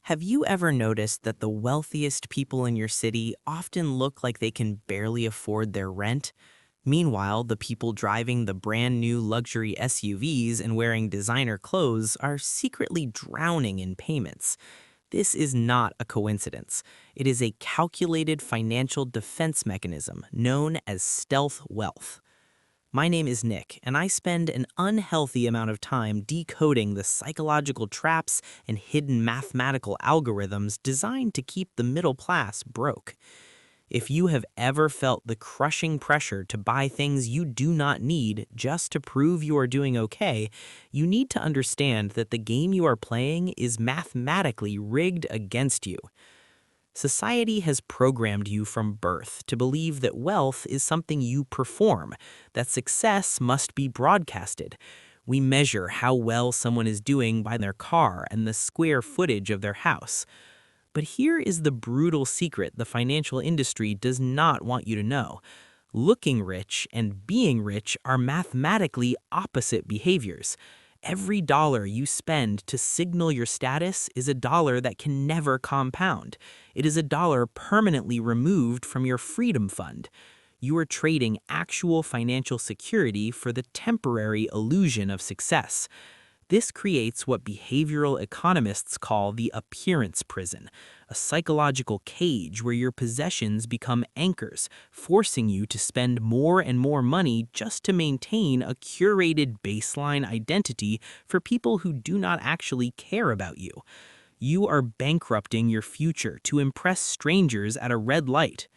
Have you ever noticed that the wealthiest people in your city often look like they can barely afford their rent? Meanwhile, the people driving the brand new luxury SUVs and wearing designer clothes are secretly drowning in payments. This is not a coincidence. It is a calculated financial defense mechanism known as stealth wealth. My name is Nick, and I spend an unhealthy amount of time decoding the psychological traps and hidden mathematical algorithms designed to keep the middle class broke. If you have ever felt the crushing pressure to buy things you do not need just to prove you are doing okay, you need to understand that the game you are playing is mathematically rigged against you. Society has programmed you from birth to believe that wealth is something you perform, that success must be broadcasted. We measure how well someone is doing by their car and the square footage of their house. But here is the brutal secret the financial industry does not want you to know. Looking rich and being rich are mathematically opposite behaviors. Every dollar you spend to signal your status is a dollar that can never compound. It is a dollar permanently removed from your freedom fund. You are trading actual financial security for the temporary illusion of success. This creates what behavioral economists call the appearance prison, a psychological cage where your possessions become anchors, forcing you to spend more and more money just to maintain a curated baseline identity for people who do not actually care about you. You are bankrupting your future to impress strangers at a red light.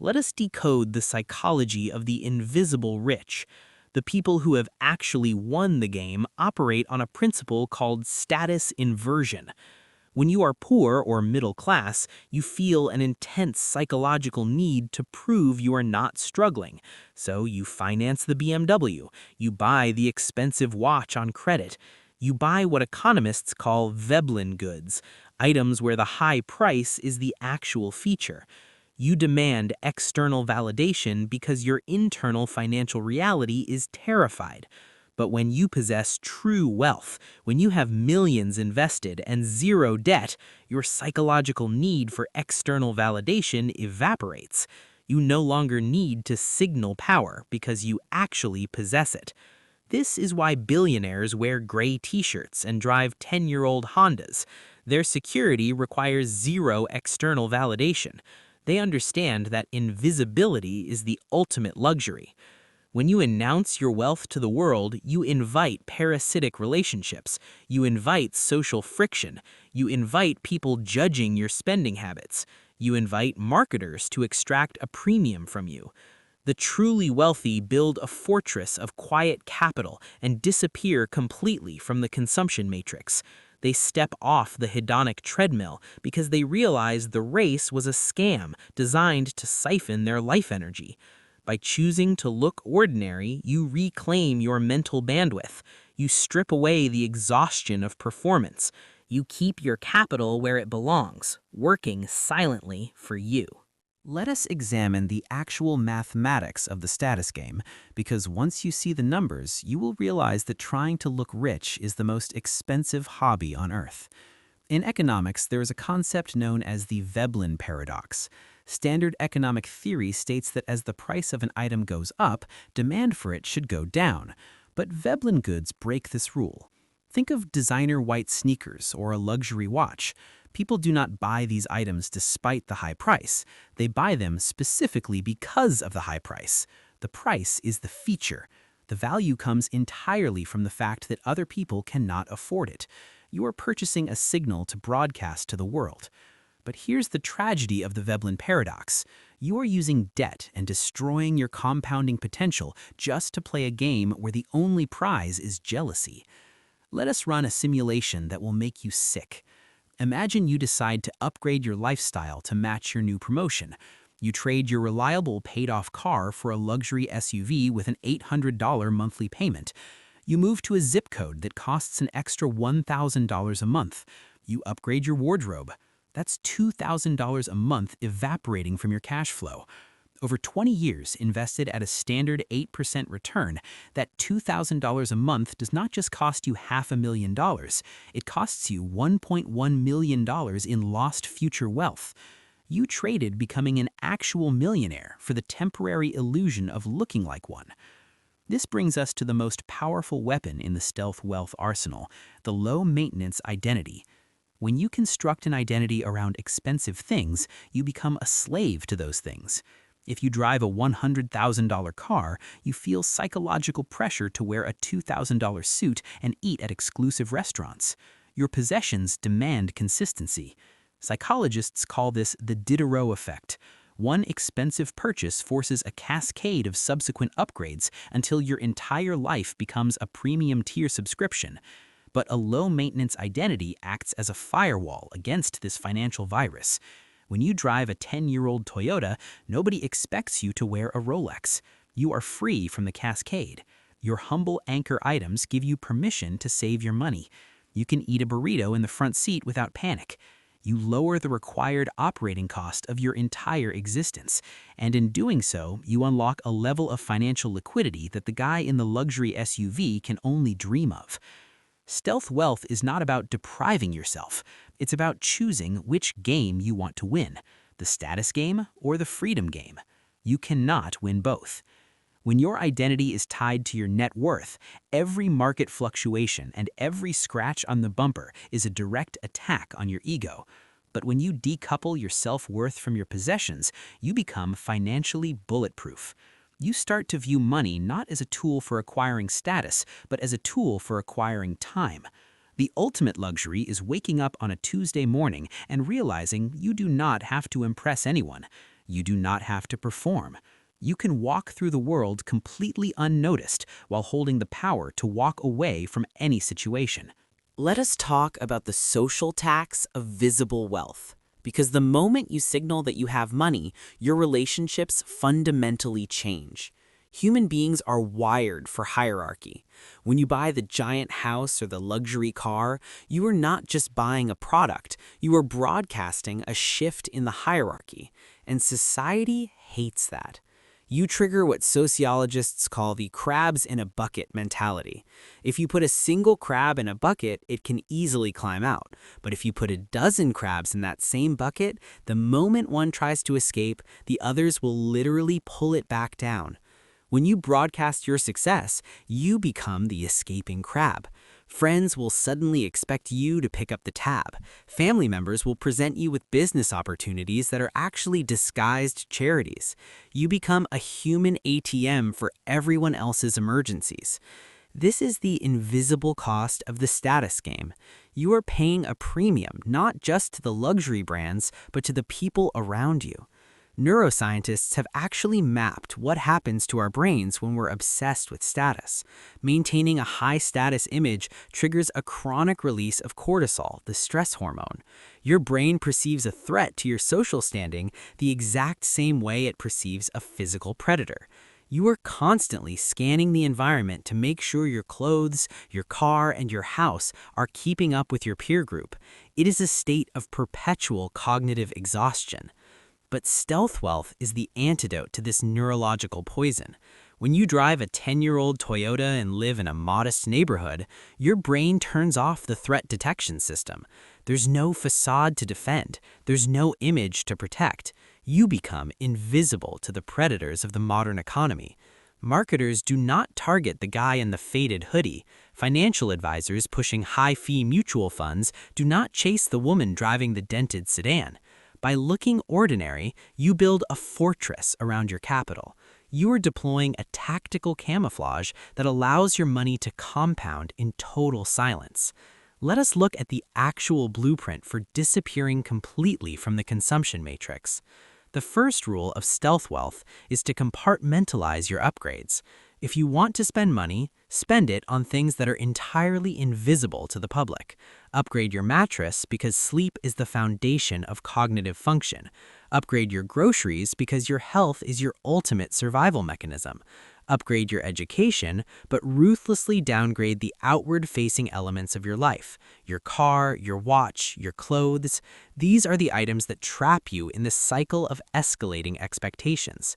Let us decode the psychology of the invisible rich. The people who have actually won the game operate on a principle called status inversion. When you are poor or middle class, you feel an intense psychological need to prove you are not struggling. So you finance the BMW, you buy the expensive watch on credit, you buy what economists call Veblen goods, items where the high price is the actual feature. You demand external validation because your internal financial reality is terrified. But when you possess true wealth, when you have millions invested and zero debt, your psychological need for external validation evaporates. You no longer need to signal power because you actually possess it. This is why billionaires wear gray t-shirts and drive 10-year-old Hondas. Their security requires zero external validation. They understand that invisibility is the ultimate luxury. When you announce your wealth to the world, you invite parasitic relationships, you invite social friction, you invite people judging your spending habits, you invite marketers to extract a premium from you. The truly wealthy build a fortress of quiet capital and disappear completely from the consumption matrix. They step off the hedonic treadmill because they realize the race was a scam designed to siphon their life energy. By choosing to look ordinary, you reclaim your mental bandwidth. You strip away the exhaustion of performance. You keep your capital where it belongs, working silently for you. Let us examine the actual mathematics of the status game, because once you see the numbers, you will realize that trying to look rich is the most expensive hobby on earth. In economics, there is a concept known as the Veblen paradox. Standard economic theory states that as the price of an item goes up, demand for it should go down. But Veblen goods break this rule. Think of designer white sneakers or a luxury watch. People do not buy these items despite the high price. They buy them specifically because of the high price. The price is the feature. The value comes entirely from the fact that other people cannot afford it. You are purchasing a signal to broadcast to the world. But here's the tragedy of the Veblen paradox. You are using debt and destroying your compounding potential just to play a game where the only prize is jealousy. Let us run a simulation that will make you sick. Imagine you decide to upgrade your lifestyle to match your new promotion. You trade your reliable paid-off car for a luxury SUV with an $800 monthly payment. You move to a zip code that costs an extra $1,000 a month. You upgrade your wardrobe. That's $2,000 a month evaporating from your cash flow. Over 20 years invested at a standard 8% return, that $2,000 a month does not just cost you $500,000, it costs you $1.1 million in lost future wealth. You traded becoming an actual millionaire for the temporary illusion of looking like one. This brings us to the most powerful weapon in the stealth wealth arsenal, the low-maintenance identity. When you construct an identity around expensive things, you become a slave to those things. If you drive a $100,000 car, you feel psychological pressure to wear a $2,000 suit and eat at exclusive restaurants. Your possessions demand consistency. Psychologists call this the Diderot effect. One expensive purchase forces a cascade of subsequent upgrades until your entire life becomes a premium tier subscription. But a low-maintenance identity acts as a firewall against this financial virus. When you drive a 10-year-old Toyota, nobody expects you to wear a Rolex. You are free from the cascade. Your humble anchor items give you permission to save your money. You can eat a burrito in the front seat without panic. You lower the required operating cost of your entire existence, and in doing so, you unlock a level of financial liquidity that the guy in the luxury SUV can only dream of. Stealth wealth is not about depriving yourself. It's about choosing which game you want to win, the status game or the freedom game. You cannot win both. When your identity is tied to your net worth, every market fluctuation and every scratch on the bumper is a direct attack on your ego. But when you decouple your self-worth from your possessions, you become financially bulletproof. You start to view money not as a tool for acquiring status, but as a tool for acquiring time. The ultimate luxury is waking up on a Tuesday morning and realizing you do not have to impress anyone. You do not have to perform. You can walk through the world completely unnoticed while holding the power to walk away from any situation. Let us talk about the social tax of visible wealth. Because the moment you signal that you have money, your relationships fundamentally change. Human beings are wired for hierarchy. When you buy the giant house or the luxury car, you are not just buying a product, you are broadcasting a shift in the hierarchy. And society hates that. You trigger what sociologists call the crabs in a bucket mentality. If you put a single crab in a bucket, it can easily climb out. But if you put a dozen crabs in that same bucket, the moment one tries to escape, the others will literally pull it back down. When you broadcast your success, you become the escaping crab. Friends will suddenly expect you to pick up the tab. Family members will present you with business opportunities that are actually disguised charities. You become a human ATM for everyone else's emergencies. This is the invisible cost of the status game. You are paying a premium not just to the luxury brands, but to the people around you. Neuroscientists have actually mapped what happens to our brains when we're obsessed with status. Maintaining a high-status image triggers a chronic release of cortisol, the stress hormone. Your brain perceives a threat to your social standing the exact same way it perceives a physical predator. You are constantly scanning the environment to make sure your clothes, your car, and your house are keeping up with your peer group. It is a state of perpetual cognitive exhaustion. But stealth wealth is the antidote to this neurological poison. When you drive a 10-year-old Toyota and live in a modest neighborhood, your brain turns off the threat detection system. There's no facade to defend. There's no image to protect. You become invisible to the predators of the modern economy. Marketers do not target the guy in the faded hoodie. Financial advisors pushing high-fee mutual funds do not chase the woman driving the dented sedan. By looking ordinary, you build a fortress around your capital. You are deploying a tactical camouflage that allows your money to compound in total silence. Let us look at the actual blueprint for disappearing completely from the consumption matrix. The first rule of stealth wealth is to compartmentalize your upgrades. If you want to spend money, spend it on things that are entirely invisible to the public. Upgrade your mattress because sleep is the foundation of cognitive function. Upgrade your groceries because your health is your ultimate survival mechanism. upgrade your education, but ruthlessly downgrade the outward-facing elements of your life. Your car, your watch, your clothes. These are the items that trap you in the cycle of escalating expectations.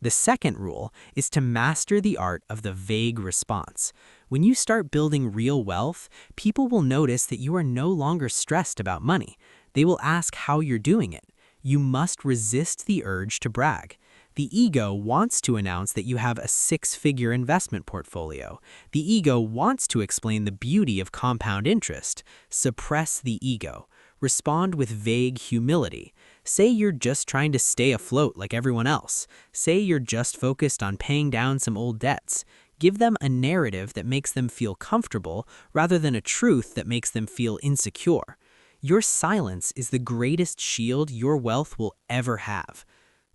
The second rule is to master the art of the vague response. When you start building real wealth, people will notice that you are no longer stressed about money. They will ask how you're doing it. You must resist the urge to brag. The ego wants to announce that you have a six-figure investment portfolio. The ego wants to explain the beauty of compound interest. Suppress the ego. Respond with vague humility. Say you're just trying to stay afloat like everyone else. Say you're just focused on paying down some old debts. Give them a narrative that makes them feel comfortable rather than a truth that makes them feel insecure. Your silence is the greatest shield your wealth will ever have.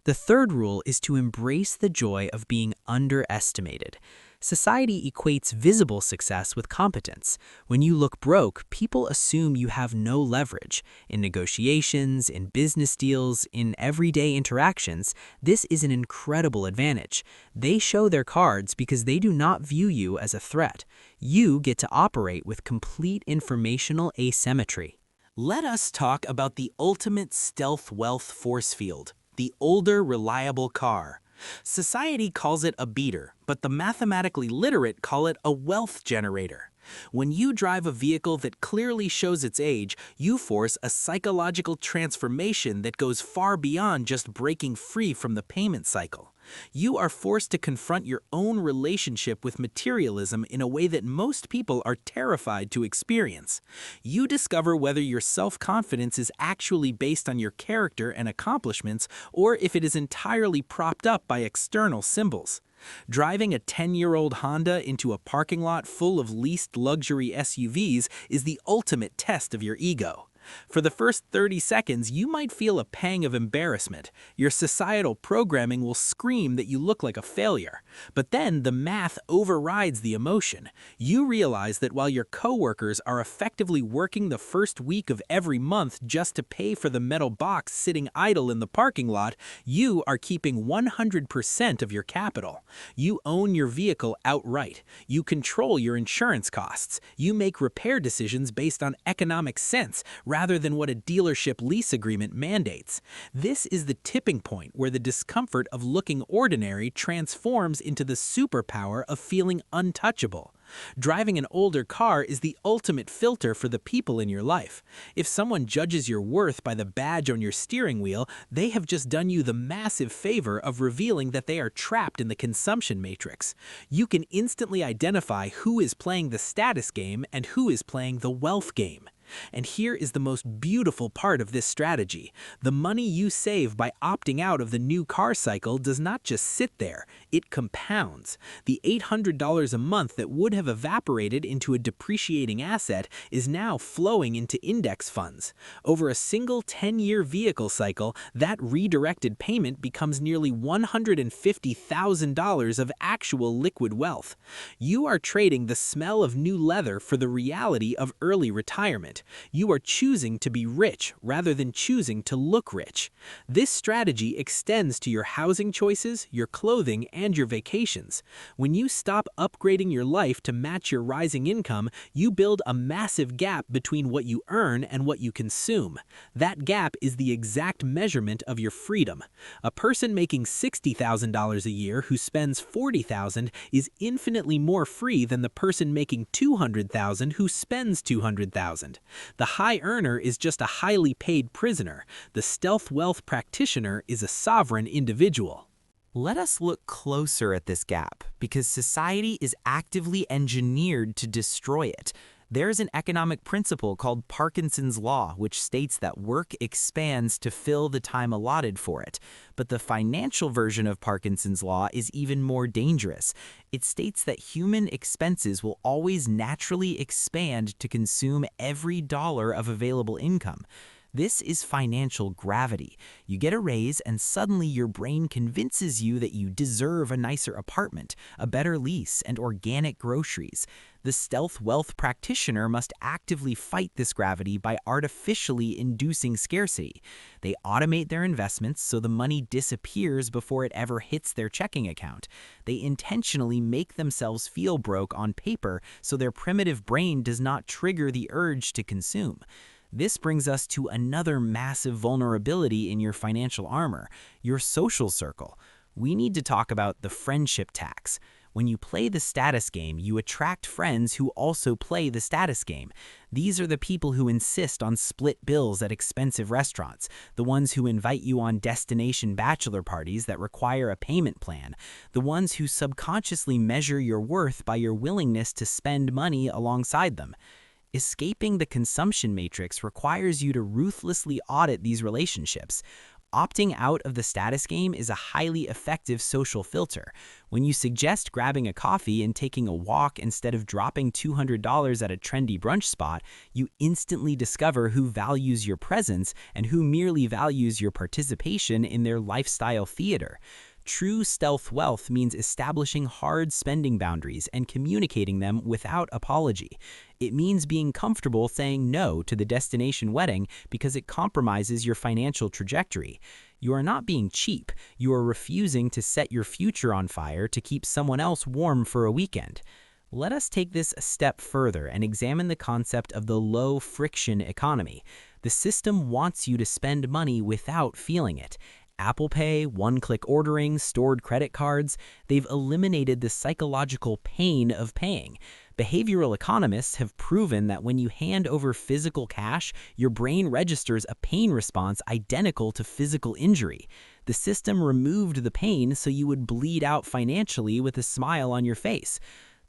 The third rule is to embrace the joy of being underestimated. Society equates visible success with competence. When you look broke, people assume you have no leverage. In negotiations, in business deals, in everyday interactions, this is an incredible advantage. They show their cards because they do not view you as a threat. You get to operate with complete informational asymmetry. Let us talk about the ultimate stealth wealth force field. The older, reliable car. Society calls it a beater, but the mathematically literate call it a wealth generator. When you drive a vehicle that clearly shows its age, you force a psychological transformation that goes far beyond just breaking free from the payment cycle. You are forced to confront your own relationship with materialism in a way that most people are terrified to experience. You discover whether your self-confidence is actually based on your character and accomplishments, or if it is entirely propped up by external symbols. Driving a 10-year-old Honda into a parking lot full of leased luxury SUVs is the ultimate test of your ego. For the first 30 seconds, you might feel a pang of embarrassment. Your societal programming will scream that you look like a failure. But then the math overrides the emotion. You realize that while your coworkers are effectively working the first week of every month just to pay for the metal box sitting idle in the parking lot, you are keeping 100% of your capital. You own your vehicle outright. You control your insurance costs. You make repair decisions based on economic sense rather than what a dealership lease agreement mandates. This is the tipping point where the discomfort of looking ordinary transforms into the superpower of feeling untouchable. Driving an older car is the ultimate filter for the people in your life. If someone judges your worth by the badge on your steering wheel, they have just done you the massive favor of revealing that they are trapped in the consumption matrix. You can instantly identify who is playing the status game and who is playing the wealth game. And here is the most beautiful part of this strategy. The money you save by opting out of the new car cycle does not just sit there, it compounds. The $800 a month that would have evaporated into a depreciating asset is now flowing into index funds. Over a single 10-year vehicle cycle, that redirected payment becomes nearly $150,000 of actual liquid wealth. You are trading the smell of new leather for the reality of early retirement. You are choosing to be rich rather than choosing to look rich. This strategy extends to your housing choices, your clothing, and your vacations. When you stop upgrading your life to match your rising income, you build a massive gap between what you earn and what you consume. That gap is the exact measurement of your freedom. A person making $60,000 a year who spends $40,000 is infinitely more free than the person making $200,000 who spends $200,000. The high earner is just a highly paid prisoner. The stealth wealth practitioner is a sovereign individual. Let us look closer at this gap, because society is actively engineered to destroy it. There's an economic principle called Parkinson's Law, which states that work expands to fill the time allotted for it. But the financial version of Parkinson's Law is even more dangerous. It states that human expenses will always naturally expand to consume every dollar of available income. This is financial gravity. You get a raise and suddenly your brain convinces you that you deserve a nicer apartment, a better lease, and organic groceries. The stealth wealth practitioner must actively fight this gravity by artificially inducing scarcity. They automate their investments so the money disappears before it ever hits their checking account. They intentionally make themselves feel broke on paper so their primitive brain does not trigger the urge to consume. This brings us to another massive vulnerability in your financial armor, your social circle. We need to talk about the friendship tax. When you play the status game, you attract friends who also play the status game. These are the people who insist on split bills at expensive restaurants, the ones who invite you on destination bachelor parties that require a payment plan, the ones who subconsciously measure your worth by your willingness to spend money alongside them. Escaping the consumption matrix requires you to ruthlessly audit these relationships. Opting out of the status game is a highly effective social filter. When you suggest grabbing a coffee and taking a walk instead of dropping $200 at a trendy brunch spot, you instantly discover who values your presence and who merely values your participation in their lifestyle theater. True stealth wealth means establishing hard spending boundaries and communicating them without apology. It means being comfortable saying no to the destination wedding because it compromises your financial trajectory. You are not being cheap. You are refusing to set your future on fire to keep someone else warm for a weekend. Let us take this a step further and examine the concept of the low-friction economy. The system wants you to spend money without feeling it. Apple Pay, one-click ordering, stored credit cards, they've eliminated the psychological pain of paying. Behavioral economists have proven that when you hand over physical cash, your brain registers a pain response identical to physical injury. The system removed the pain so you would bleed out financially with a smile on your face.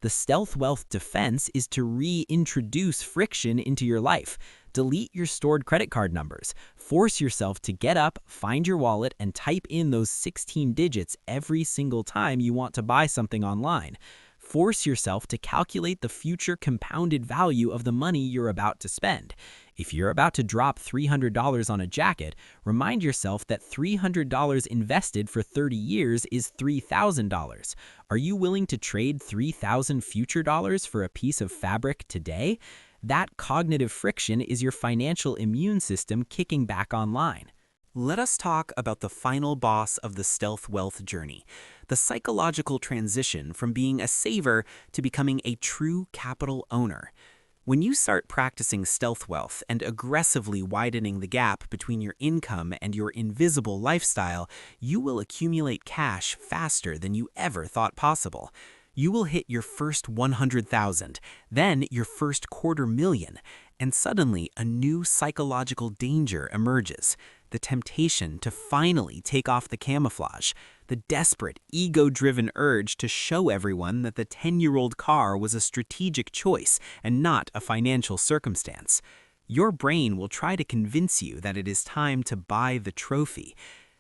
The stealth wealth defense is to reintroduce friction into your life. Delete your stored credit card numbers. Force yourself to get up, find your wallet, and type in those 16 digits every single time you want to buy something online. Force yourself to calculate the future compounded value of the money you're about to spend. If you're about to drop $300 on a jacket, remind yourself that $300 invested for 30 years is $3,000. Are you willing to trade 3,000 future dollars for a piece of fabric today? That cognitive friction is your financial immune system kicking back online. Let us talk about the final boss of the stealth wealth journey, the psychological transition from being a saver to becoming a true capital owner. When you start practicing stealth wealth and aggressively widening the gap between your income and your invisible lifestyle, you will accumulate cash faster than you ever thought possible. You will hit your first 100,000, then your first $250,000, and suddenly a new psychological danger emerges. The temptation to finally take off the camouflage, the desperate, ego-driven urge to show everyone that the 10-year-old car was a strategic choice and not a financial circumstance. Your brain will try to convince you that it is time to buy the trophy.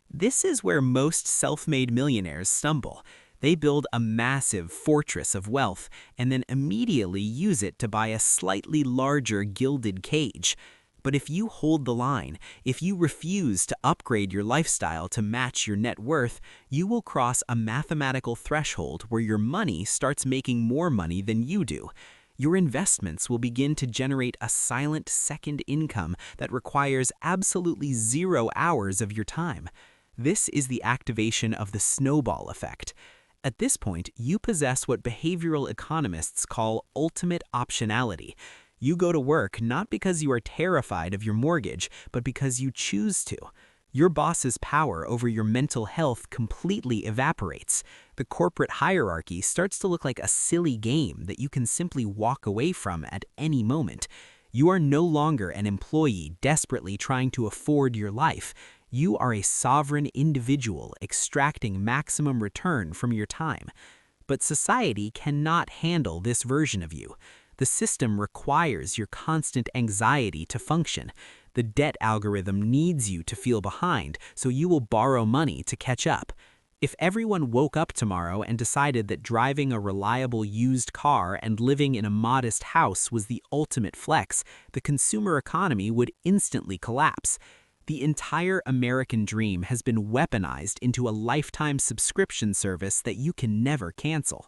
This is where most self-made millionaires stumble. They build a massive fortress of wealth and then immediately use it to buy a slightly larger gilded cage. But if you hold the line, if you refuse to upgrade your lifestyle to match your net worth, you will cross a mathematical threshold where your money starts making more money than you do. Your investments will begin to generate a silent second income that requires absolutely 0 hours of your time. This is the activation of the snowball effect. At this point, you possess what behavioral economists call ultimate optionality. You go to work not because you are terrified of your mortgage, but because you choose to. Your boss's power over your mental health completely evaporates. The corporate hierarchy starts to look like a silly game that you can simply walk away from at any moment. You are no longer an employee desperately trying to afford your life. You are a sovereign individual extracting maximum return from your time. But society cannot handle this version of you. The system requires your constant anxiety to function. The debt algorithm needs you to feel behind, so you will borrow money to catch up. If everyone woke up tomorrow and decided that driving a reliable used car and living in a modest house was the ultimate flex, the consumer economy would instantly collapse. The entire American dream has been weaponized into a lifetime subscription service that you can never cancel.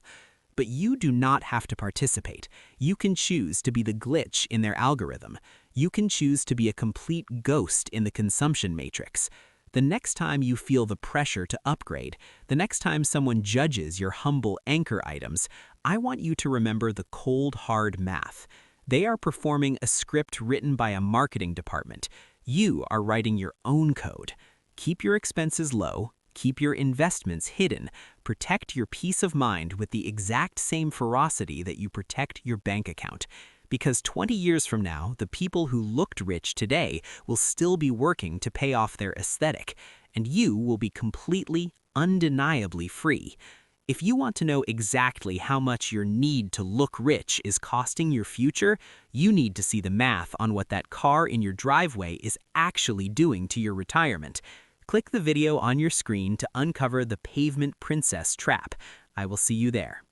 But you do not have to participate. You can choose to be the glitch in their algorithm. You can choose to be a complete ghost in the consumption matrix. The next time you feel the pressure to upgrade, the next time someone judges your humble anchor items, I want you to remember the cold, hard math. They are performing a script written by a marketing department. You are writing your own code. Keep your expenses low, keep your investments hidden, protect your peace of mind with the exact same ferocity that you protect your bank account. Because 20 years from now, the people who looked rich today will still be working to pay off their aesthetic, and you will be completely, undeniably free. If you want to know exactly how much your need to look rich is costing your future, you need to see the math on what that car in your driveway is actually doing to your retirement. Click the video on your screen to uncover the pavement princess trap. I will see you there.